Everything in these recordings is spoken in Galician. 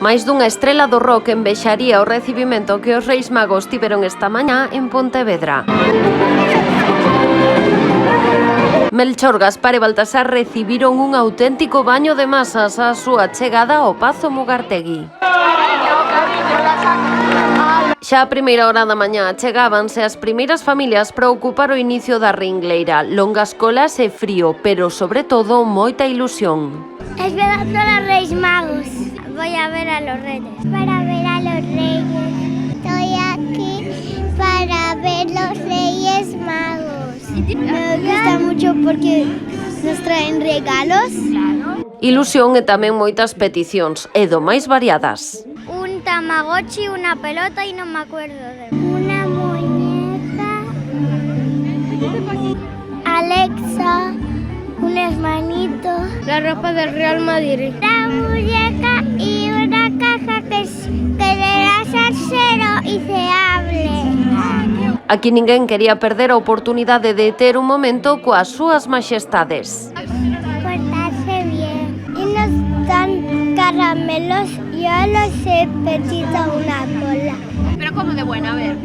Máis dunha estrela do rock envexaría o recibimento que os Reis Magos tiveron esta mañá en Pontevedra. Melchor, Gaspar e Baltasar recibiron un auténtico baño de masas á súa chegada ao Pazo Mugartegui. Xa a primeira hora da mañá chegábanse as primeiras familias para ocupar o inicio da ringleira. Longas colas e frío, pero sobre todo moita ilusión. Esperando a los Reis Magos. Voy a ver a los Reyes. Para ver a los Reyes. Estoy aquí para ver los Reyes Magos. Me gusta mucho porque nos traen regalos. Ilusión e tamén moitas peticións, e do máis variadas. Un tamagotchi, una pelota y no me acuerdo de... Una muñeca. Alexa. Un hermanito. La ropa del Real Madrid. La muñeca y una caja que le das al cero y se hable. Aquí ninguén quería perder a oportunidade de ter un momento coas súas majestades. Portarse bien. Y nos dan caramelos y yo los he pedido una cola. Pero ¿cómo de buena? A ver,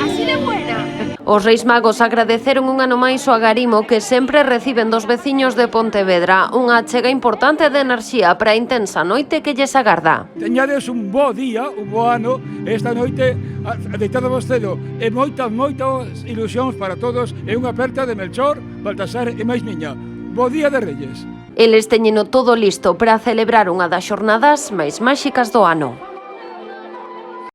así de buena. Os Reis Magos agradeceron un ano máis o agarimo que sempre reciben dos veciños de Pontevedra, unha achega importante de enerxía para a intensa noite que lles agarda. Teñades un bo día, un bo ano, esta noite deitado vostedo e moitas ilusións para todos e unha aperta de Melchor, Baltasar e máis miña. Bo día de Reyes. Eles teñeno todo listo para celebrar unha das xornadas máis máxicas do ano.